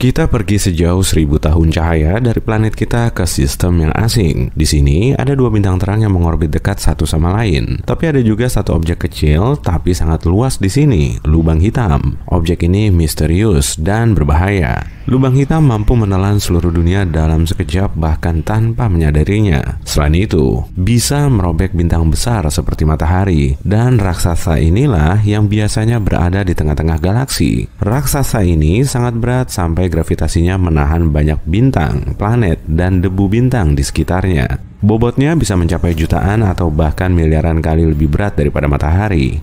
Kita pergi sejauh 1000 tahun cahaya dari planet kita ke sistem yang asing. Di sini ada dua bintang terang yang mengorbit dekat satu sama lain. Tapi ada juga satu objek kecil tapi sangat luas di sini, lubang hitam. Objek ini misterius dan berbahaya. Lubang hitam mampu menelan seluruh dunia dalam sekejap bahkan tanpa menyadarinya. Selain itu, bisa merobek bintang besar seperti matahari. Dan raksasa inilah yang biasanya berada di tengah-tengah galaksi. Raksasa ini sangat berat sampai gravitasinya menahan banyak bintang, planet, dan debu bintang di sekitarnya. Bobotnya bisa mencapai jutaan atau bahkan miliaran kali lebih berat daripada matahari.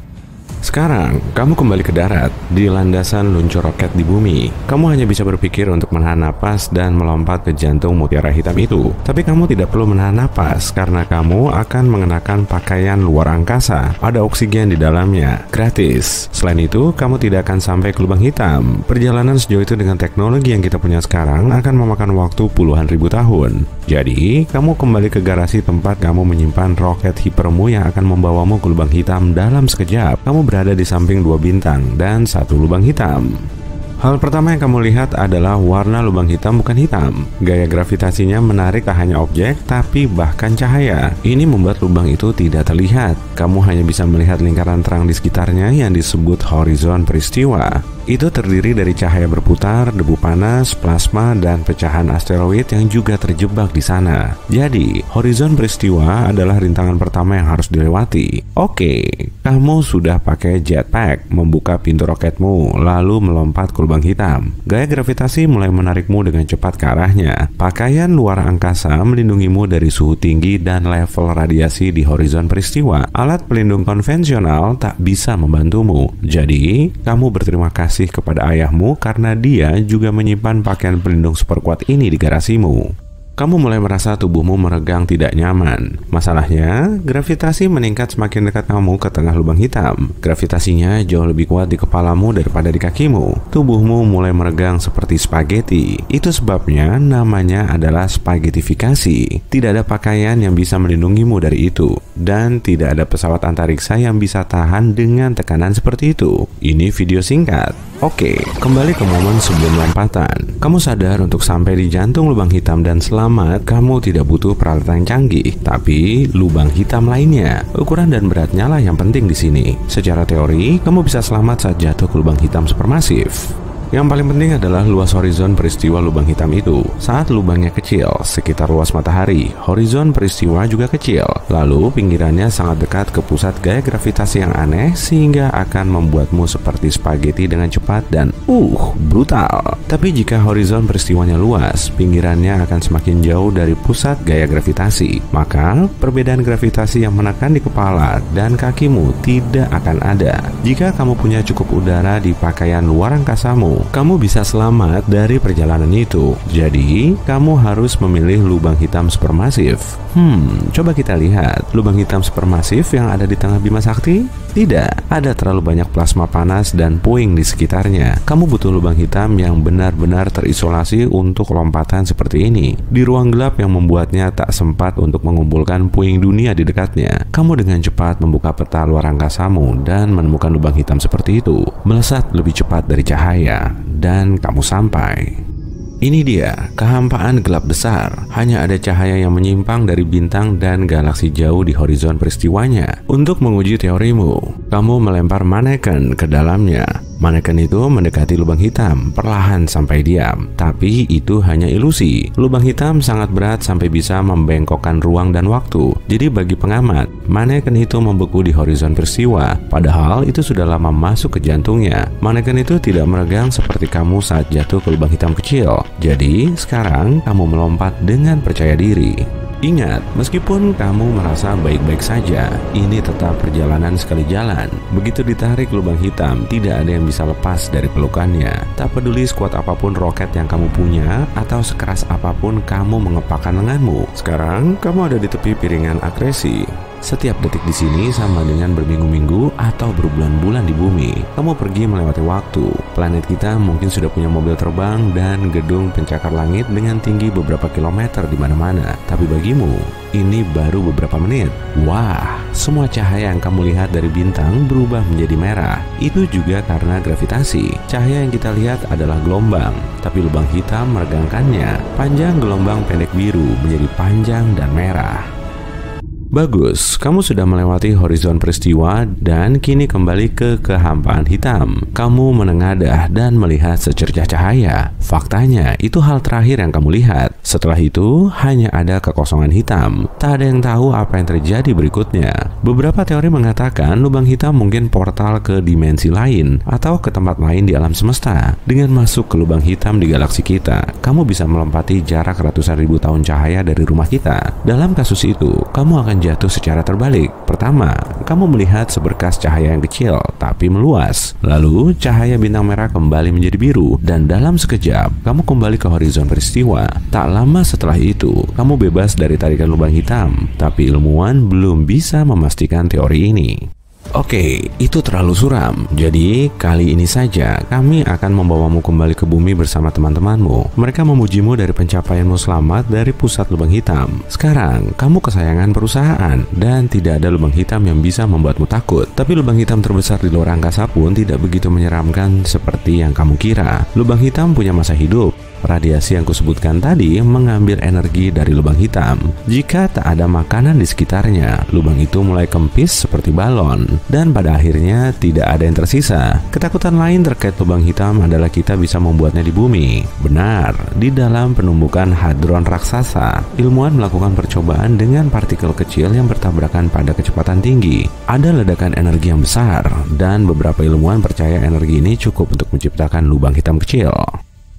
Sekarang, kamu kembali ke darat, di landasan luncur roket di bumi. Kamu hanya bisa berpikir untuk menahan napas dan melompat ke jantung mutiara hitam itu. Tapi kamu tidak perlu menahan napas, karena kamu akan mengenakan pakaian luar angkasa. Ada oksigen di dalamnya, gratis. Selain itu, kamu tidak akan sampai ke lubang hitam. Perjalanan sejauh itu dengan teknologi yang kita punya sekarang akan memakan waktu puluhan ribu tahun. Jadi, kamu kembali ke garasi tempat kamu menyimpan roket hipermu yang akan membawamu ke lubang hitam dalam sekejap. Kamu berada di samping dua bintang dan satu lubang hitam. Hal pertama yang kamu lihat adalah warna lubang hitam bukan hitam. Gaya gravitasinya menarik tak hanya objek, tapi bahkan cahaya. Ini membuat lubang itu tidak terlihat. Kamu hanya bisa melihat lingkaran terang di sekitarnya yang disebut horizon peristiwa. Itu terdiri dari cahaya berputar, debu panas, plasma, dan pecahan asteroid yang juga terjebak di sana. Jadi, horizon peristiwa adalah rintangan pertama yang harus dilewati. Oke, kamu sudah pakai jetpack, membuka pintu roketmu, lalu melompat ke lubang hitam. Gaya gravitasi mulai menarikmu dengan cepat ke arahnya. Pakaian luar angkasa melindungimu dari suhu tinggi dan level radiasi di horizon peristiwa. Alat pelindung konvensional tak bisa membantumu. Jadi, kamu berterima kasih kepada ayahmu karena dia juga menyimpan pakaian pelindung super kuat ini di garasimu. Kamu mulai merasa tubuhmu meregang tidak nyaman. Masalahnya, gravitasi meningkat semakin dekat kamu ke tengah lubang hitam. Gravitasinya jauh lebih kuat di kepalamu daripada di kakimu. Tubuhmu mulai meregang seperti spaghetti. Itu sebabnya namanya adalah spaghettifikasi. Tidak ada pakaian yang bisa melindungimu dari itu. Dan tidak ada pesawat antariksa yang bisa tahan dengan tekanan seperti itu. Ini video singkat. Oke, kembali ke momen sebelum lompatan. Kamu sadar untuk sampai di jantung lubang hitam dan selamat, kamu tidak butuh peralatan canggih, tapi lubang hitam lainnya. Ukuran dan beratnya lah yang penting di sini. Secara teori, kamu bisa selamat saat jatuh ke lubang hitam supermasif. Yang paling penting adalah luas horizon peristiwa lubang hitam itu. Saat lubangnya kecil, sekitar luas matahari, horizon peristiwa juga kecil. Lalu pinggirannya sangat dekat ke pusat gaya gravitasi yang aneh sehingga akan membuatmu seperti spaghetti dengan cepat dan brutal. Tapi jika horizon peristiwanya luas, pinggirannya akan semakin jauh dari pusat gaya gravitasi. Maka perbedaan gravitasi yang menekan di kepala dan kakimu tidak akan ada. Jika kamu punya cukup udara di pakaian luar angkasamu, kamu bisa selamat dari perjalanan itu. Jadi, kamu harus memilih lubang hitam supermasif. Coba kita lihat lubang hitam supermasif yang ada di tengah Bima Sakti. Tidak, ada terlalu banyak plasma panas dan puing di sekitarnya. Kamu butuh lubang hitam yang benar-benar terisolasi untuk lompatan seperti ini. Di ruang gelap yang membuatnya tak sempat untuk mengumpulkan puing dunia di dekatnya. Kamu dengan cepat membuka peta luar angkasamu dan menemukan lubang hitam seperti itu. Melesat lebih cepat dari cahaya. Dan kamu sampai. Ini dia, kehampaan gelap besar. Hanya ada cahaya yang menyimpang dari bintang dan galaksi jauh di horizon peristiwanya. Untuk menguji teorimu, kamu melempar maneken ke dalamnya. Maneken itu mendekati lubang hitam, perlahan sampai diam. Tapi itu hanya ilusi. Lubang hitam sangat berat sampai bisa membengkokkan ruang dan waktu. Jadi bagi pengamat, maneken itu membeku di horizon peristiwa. Padahal itu sudah lama masuk ke jantungnya. Maneken itu tidak meregang seperti kamu saat jatuh ke lubang hitam kecil. Jadi sekarang kamu melompat dengan percaya diri. Ingat, meskipun kamu merasa baik-baik saja, ini tetap perjalanan sekali jalan. Begitu ditarik lubang hitam, tidak ada yang bisa lepas dari pelukannya. Tak peduli sekuat apapun roket yang kamu punya, atau sekeras apapun kamu mengepakkan lenganmu. Sekarang, kamu ada di tepi piringan akresi. Setiap detik di sini sama dengan berminggu-minggu atau berbulan-bulan di bumi. Kamu pergi melewati waktu. Planet kita mungkin sudah punya mobil terbang dan gedung pencakar langit dengan tinggi beberapa kilometer di mana-mana. Tapi bagimu, ini baru beberapa menit. Wah, semua cahaya yang kamu lihat dari bintang berubah menjadi merah. Itu juga karena gravitasi. Cahaya yang kita lihat adalah gelombang, tapi lubang hitam meregangkannya. Panjang gelombang pendek biru menjadi panjang dan merah. Bagus, kamu sudah melewati horizon peristiwa dan kini kembali ke kehampaan hitam. Kamu menengadah dan melihat secercah cahaya. Faktanya, itu hal terakhir yang kamu lihat. Setelah itu, hanya ada kekosongan hitam. Tak ada yang tahu apa yang terjadi berikutnya. Beberapa teori mengatakan lubang hitam mungkin portal ke dimensi lain atau ke tempat lain di alam semesta. Dengan masuk ke lubang hitam di galaksi kita, kamu bisa melompati jarak ratusan ribu tahun cahaya dari rumah kita. Dalam kasus itu, kamu akan jatuh secara terbalik. Pertama, kamu melihat seberkas cahaya yang kecil tapi meluas. Lalu, cahaya bintang merah kembali menjadi biru dan dalam sekejap, kamu kembali ke horizon peristiwa. Tak lama setelah itu, kamu bebas dari tarikan lubang hitam. Tapi ilmuwan belum bisa memastikan teori ini. Oke, itu terlalu suram. Jadi, kali ini saja kami akan membawamu kembali ke bumi bersama teman-temanmu. Mereka memujimu dari pencapaianmu selamat dari pusat lubang hitam. Sekarang, kamu kesayangan perusahaan dan tidak ada lubang hitam yang bisa membuatmu takut. Tapi lubang hitam terbesar di luar angkasa pun tidak begitu menyeramkan seperti yang kamu kira. Lubang hitam punya masa hidup. Radiasi yang kusebutkan tadi mengambil energi dari lubang hitam. Jika tak ada makanan di sekitarnya, lubang itu mulai kempis seperti balon. Dan pada akhirnya tidak ada yang tersisa. Ketakutan lain terkait lubang hitam adalah kita bisa membuatnya di bumi. Benar, di dalam penumbukan hadron raksasa, ilmuwan melakukan percobaan dengan partikel kecil yang bertabrakan pada kecepatan tinggi. Ada ledakan energi yang besar, dan beberapa ilmuwan percaya energi ini cukup untuk menciptakan lubang hitam kecil.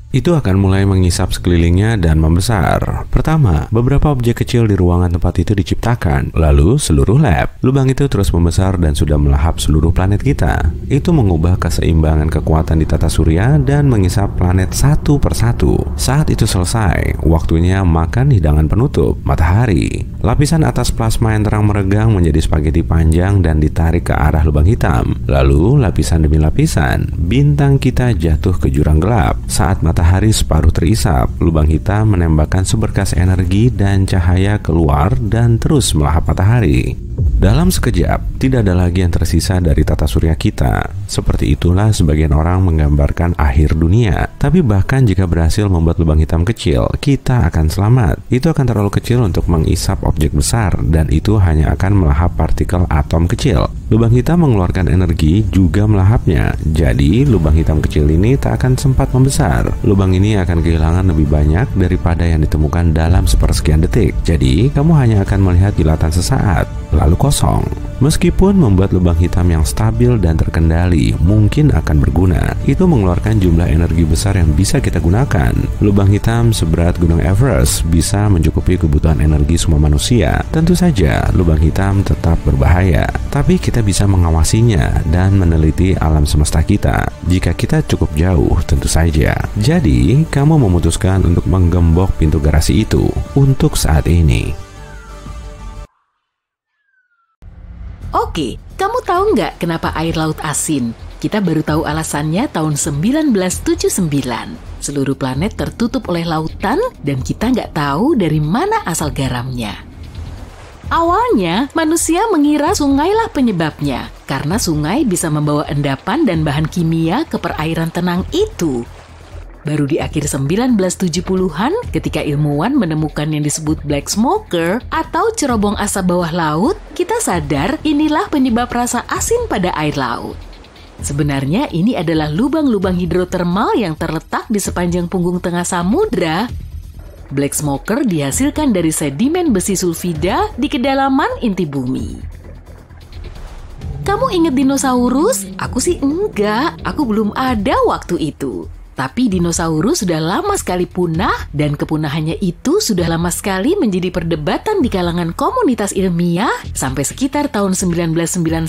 Itu akan mulai mengisap sekelilingnya dan membesar. Pertama, beberapa objek kecil di ruangan tempat itu diciptakan. Lalu, seluruh lab. Lubang itu terus membesar dan sudah melahap seluruh planet kita. Itu mengubah keseimbangan kekuatan di tata surya dan mengisap planet satu persatu. Saat itu selesai, waktunya makan hidangan penutup, matahari. Lapisan atas plasma yang terang meregang menjadi spaghetti panjang dan ditarik ke arah lubang hitam. Lalu, lapisan demi lapisan, bintang kita jatuh ke jurang gelap. Saat matahari separuh terisap, lubang hitam menembakkan seberkas energi dan cahaya keluar dan terus melahap matahari. Dalam sekejap, tidak ada lagi yang tersisa dari tata surya kita. Seperti itulah sebagian orang menggambarkan akhir dunia. Tapi bahkan jika berhasil membuat lubang hitam kecil, kita akan selamat. Itu akan terlalu kecil untuk mengisap objek besar, dan itu hanya akan melahap partikel atom kecil. Lubang hitam mengeluarkan energi juga melahapnya. Jadi, lubang hitam kecil ini tak akan sempat membesar. Lubang ini akan kehilangan lebih banyak daripada yang ditemukan dalam sepersekian detik. Jadi, kamu hanya akan melihat kilatan sesaat, lalu kosong. Meskipun membuat lubang hitam yang stabil dan terkendali mungkin akan berguna, itu mengeluarkan jumlah energi besar yang bisa kita gunakan. Lubang hitam seberat Gunung Everest bisa mencukupi kebutuhan energi semua manusia. Tentu saja, lubang hitam tetap berbahaya, tapi kita bisa mengawasinya dan meneliti alam semesta kita. Jika kita cukup jauh, tentu saja. Jadi, kamu memutuskan untuk menggembok pintu garasi itu untuk saat ini. Oke, kamu tahu nggak kenapa air laut asin? Kita baru tahu alasannya tahun 1979. Seluruh planet tertutup oleh lautan dan kita nggak tahu dari mana asal garamnya. Awalnya, manusia mengira sungailah penyebabnya, karena sungai bisa membawa endapan dan bahan kimia ke perairan tenang itu. Baru di akhir 1970-an, ketika ilmuwan menemukan yang disebut black smoker atau cerobong asap bawah laut, kita sadar inilah penyebab rasa asin pada air laut. Sebenarnya ini adalah lubang-lubang hidrotermal yang terletak di sepanjang punggung tengah samudra. Black smoker dihasilkan dari sedimen besi sulfida di kedalaman inti bumi. Kamu ingat dinosaurus? Aku sih enggak, aku belum ada waktu itu. Tapi dinosaurus sudah lama sekali punah dan kepunahannya itu sudah lama sekali menjadi perdebatan di kalangan komunitas ilmiah sampai sekitar tahun 1991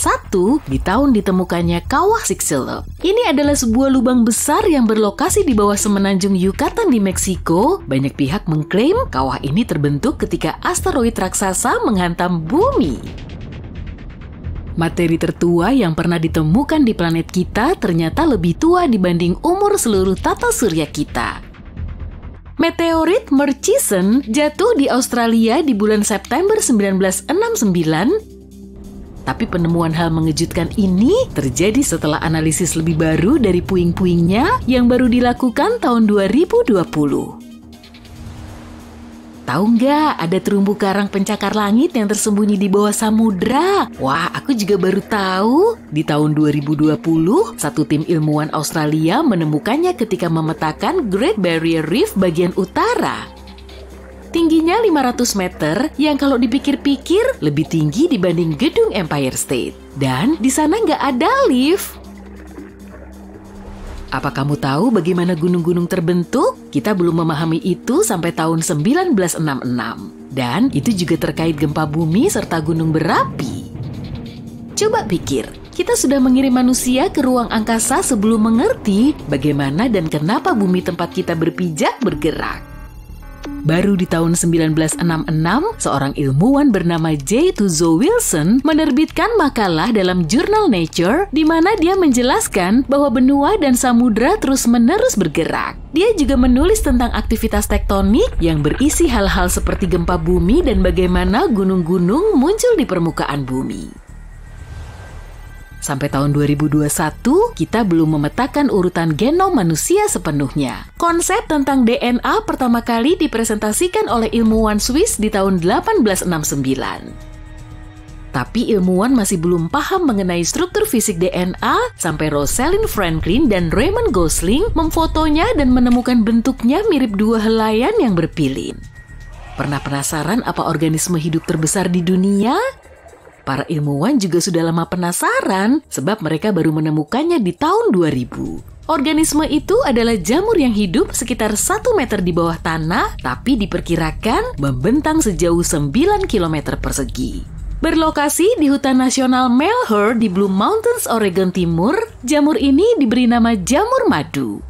di tahun ditemukannya kawah Chicxulub. Ini adalah sebuah lubang besar yang berlokasi di bawah semenanjung Yucatan di Meksiko. Banyak pihak mengklaim kawah ini terbentuk ketika asteroid raksasa menghantam bumi. Materi tertua yang pernah ditemukan di planet kita ternyata lebih tua dibanding umur seluruh tata surya kita. Meteorit Murchison jatuh di Australia di bulan September 1969. Tapi penemuan hal mengejutkan ini terjadi setelah analisis lebih baru dari puing-puingnya yang baru dilakukan tahun 2020. Tahu nggak ada terumbu karang pencakar langit yang tersembunyi di bawah samudra? Wah, aku juga baru tahu. Di tahun 2020, satu tim ilmuwan Australia menemukannya ketika memetakan Great Barrier Reef bagian utara. Tingginya 500 meter yang kalau dipikir-pikir lebih tinggi dibanding gedung Empire State. Dan di sana nggak ada lift. Apa kamu tahu bagaimana gunung-gunung terbentuk? Kita belum memahami itu sampai tahun 1966. Dan itu juga terkait gempa bumi serta gunung berapi. Coba pikir, kita sudah mengirim manusia ke ruang angkasa sebelum mengerti bagaimana dan kenapa bumi tempat kita berpijak bergerak. Baru di tahun 1966, seorang ilmuwan bernama J. Tuzo Wilson menerbitkan makalah dalam jurnal Nature di mana dia menjelaskan bahwa benua dan samudra terus-menerus bergerak. Dia juga menulis tentang aktivitas tektonik yang berisi hal-hal seperti gempa bumi dan bagaimana gunung-gunung muncul di permukaan bumi. Sampai tahun 2021, kita belum memetakan urutan genom manusia sepenuhnya. Konsep tentang DNA pertama kali dipresentasikan oleh ilmuwan Swiss di tahun 1869. Tapi ilmuwan masih belum paham mengenai struktur fisik DNA sampai Rosalind Franklin dan Raymond Gosling memfotonya dan menemukan bentuknya mirip dua helaian yang berpilin. Pernah penasaran apa organisme hidup terbesar di dunia? Para ilmuwan juga sudah lama penasaran sebab mereka baru menemukannya di tahun 2000. Organisme itu adalah jamur yang hidup sekitar 1 meter di bawah tanah tapi diperkirakan membentang sejauh 9 km persegi. Berlokasi di Hutan Nasional Malheur di Blue Mountains, Oregon Timur, jamur ini diberi nama jamur madu.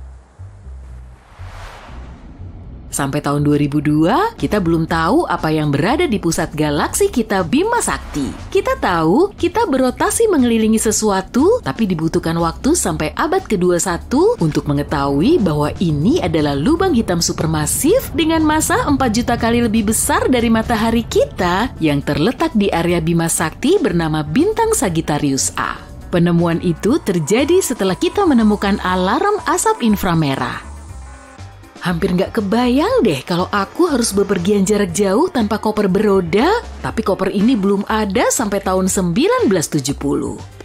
Sampai tahun 2002, kita belum tahu apa yang berada di pusat galaksi kita Bima Sakti. Kita tahu kita berotasi mengelilingi sesuatu, tapi dibutuhkan waktu sampai abad ke-21 untuk mengetahui bahwa ini adalah lubang hitam supermasif dengan massa 4 juta kali lebih besar dari matahari kita yang terletak di area Bima Sakti bernama bintang Sagittarius A. Penemuan itu terjadi setelah kita menemukan alarm asap inframerah. Hampir nggak kebayang deh kalau aku harus bepergian jarak jauh tanpa koper beroda, tapi koper ini belum ada sampai tahun 1970.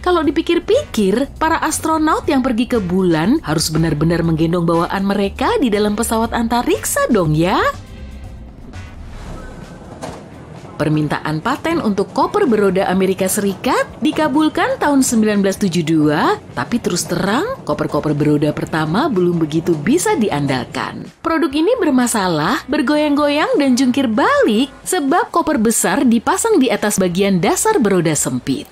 Kalau dipikir-pikir, para astronaut yang pergi ke bulan harus benar-benar menggendong bawaan mereka di dalam pesawat antariksa dong ya. Permintaan paten untuk koper beroda Amerika Serikat dikabulkan tahun 1972, tapi terus terang, koper-koper beroda pertama belum begitu bisa diandalkan. Produk ini bermasalah, bergoyang-goyang dan jungkir balik sebab koper besar dipasang di atas bagian dasar beroda sempit.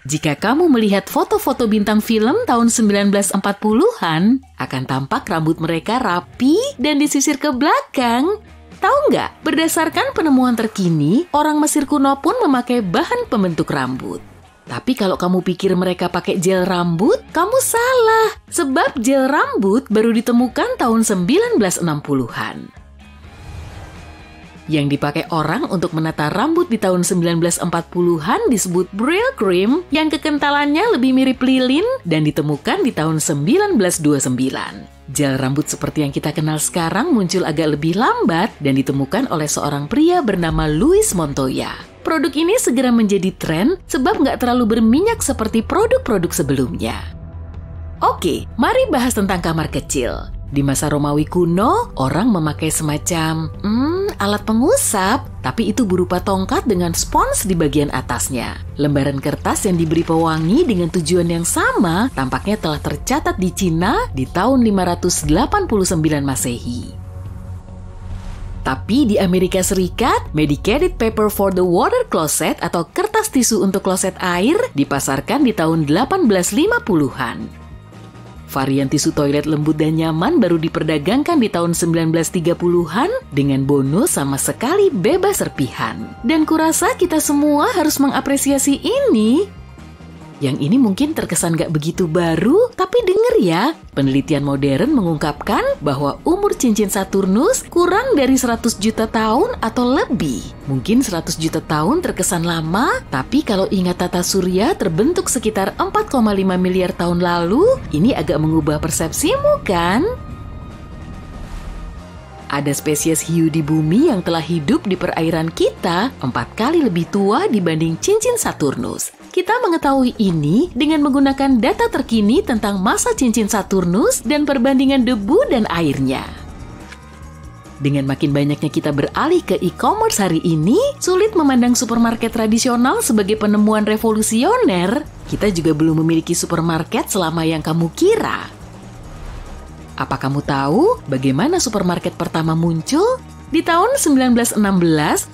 Jika kamu melihat foto-foto bintang film tahun 1940-an, akan tampak rambut mereka rapi dan disisir ke belakang. Tahu nggak, berdasarkan penemuan terkini, orang Mesir kuno pun memakai bahan pembentuk rambut. Tapi kalau kamu pikir mereka pakai gel rambut, kamu salah. Sebab gel rambut baru ditemukan tahun 1960-an. Yang dipakai orang untuk menata rambut di tahun 1940-an disebut Brylcreem yang kekentalannya lebih mirip lilin dan ditemukan di tahun 1929. Gel rambut seperti yang kita kenal sekarang muncul agak lebih lambat dan ditemukan oleh seorang pria bernama Louis Montoya. Produk ini segera menjadi tren sebab nggak terlalu berminyak seperti produk-produk sebelumnya. Oke, mari bahas tentang kamar kecil. Di masa Romawi kuno, orang memakai semacam alat pengusap, tapi itu berupa tongkat dengan spons di bagian atasnya. Lembaran kertas yang diberi pewangi dengan tujuan yang sama tampaknya telah tercatat di Cina di tahun 589 Masehi. Tapi di Amerika Serikat, medicated paper for the water closet atau kertas tisu untuk kloset air dipasarkan di tahun 1850-an. Varian tisu toilet lembut dan nyaman baru diperdagangkan di tahun 1930-an dengan bonus sama sekali bebas serpihan. Dan kurasa kita semua harus mengapresiasi ini. Yang ini mungkin terkesan gak begitu baru, tapi denger ya. Penelitian modern mengungkapkan bahwa umur cincin Saturnus kurang dari 100 juta tahun atau lebih. Mungkin 100 juta tahun terkesan lama, tapi kalau ingat tata surya terbentuk sekitar 4,5 miliar tahun lalu, ini agak mengubah persepsimu kan? Ada spesies hiu di bumi yang telah hidup di perairan kita 4 kali lebih tua dibanding cincin Saturnus. Kita mengetahui ini dengan menggunakan data terkini tentang massa cincin Saturnus dan perbandingan debu dan airnya. Dengan makin banyaknya kita beralih ke e-commerce hari ini, sulit memandang supermarket tradisional sebagai penemuan revolusioner. Kita juga belum memiliki supermarket selama yang kamu kira. Apa kamu tahu bagaimana supermarket pertama muncul? Di tahun 1916,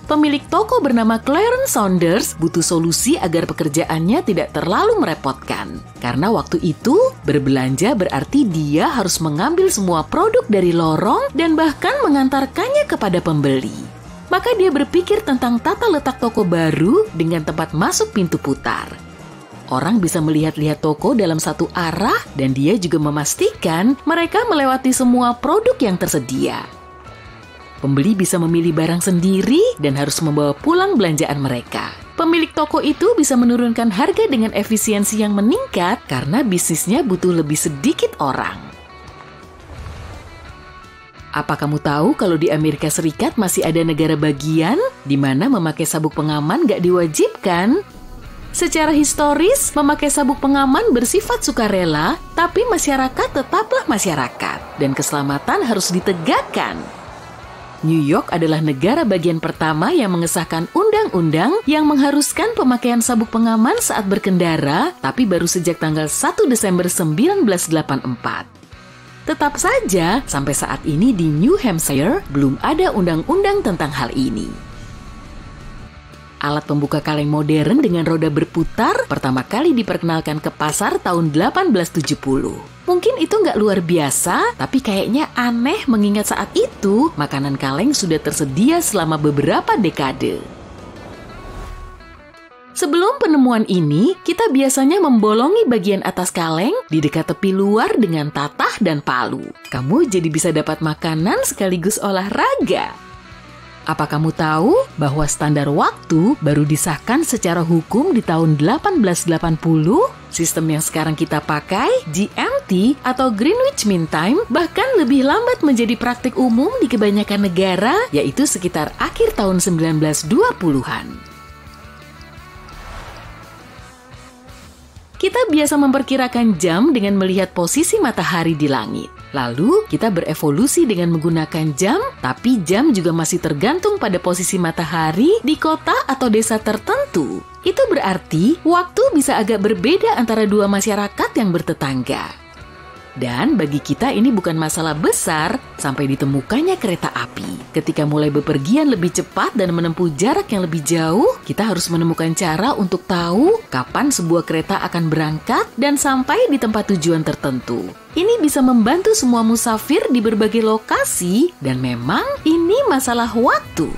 pemilik toko bernama Clarence Saunders butuh solusi agar pekerjaannya tidak terlalu merepotkan. Karena waktu itu, berbelanja berarti dia harus mengambil semua produk dari lorong dan bahkan mengantarkannya kepada pembeli. Maka dia berpikir tentang tata letak toko baru dengan tempat masuk pintu putar. Orang bisa melihat-lihat toko dalam satu arah dan dia juga memastikan mereka melewati semua produk yang tersedia. Pembeli bisa memilih barang sendiri dan harus membawa pulang belanjaan mereka. Pemilik toko itu bisa menurunkan harga dengan efisiensi yang meningkat karena bisnisnya butuh lebih sedikit orang. Apa kamu tahu kalau di Amerika Serikat masih ada negara bagian di mana memakai sabuk pengaman gak diwajibkan? Secara historis, memakai sabuk pengaman bersifat sukarela, tapi masyarakat tetaplah masyarakat, dan keselamatan harus ditegakkan. New York adalah negara bagian pertama yang mengesahkan undang-undang yang mengharuskan pemakaian sabuk pengaman saat berkendara, tapi baru sejak tanggal 1 Desember 1984. Tetap saja, sampai saat ini di New Hampshire belum ada undang-undang tentang hal ini. Alat pembuka kaleng modern dengan roda berputar pertama kali diperkenalkan ke pasar tahun 1870. Mungkin itu nggak luar biasa, tapi kayaknya aneh mengingat saat itu makanan kaleng sudah tersedia selama beberapa dekade. Sebelum penemuan ini, kita biasanya membolongi bagian atas kaleng di dekat tepi luar dengan tatah dan palu. Kamu jadi bisa dapat makanan sekaligus olahraga. Apa kamu tahu bahwa standar waktu baru disahkan secara hukum di tahun 1880? Sistem yang sekarang kita pakai, GMT atau Greenwich Mean Time, bahkan lebih lambat menjadi praktik umum di kebanyakan negara, yaitu sekitar akhir tahun 1920-an. Kita biasa memperkirakan jam dengan melihat posisi matahari di langit. Lalu, kita berevolusi dengan menggunakan jam, tapi jam juga masih tergantung pada posisi matahari di kota atau desa tertentu. Itu berarti, waktu bisa agak berbeda antara dua masyarakat yang bertetangga. Dan bagi kita ini bukan masalah besar sampai ditemukannya kereta api. Ketika mulai bepergian lebih cepat dan menempuh jarak yang lebih jauh, kita harus menemukan cara untuk tahu kapan sebuah kereta akan berangkat dan sampai di tempat tujuan tertentu. Ini bisa membantu semua musafir di berbagai lokasi dan memang ini masalah waktu.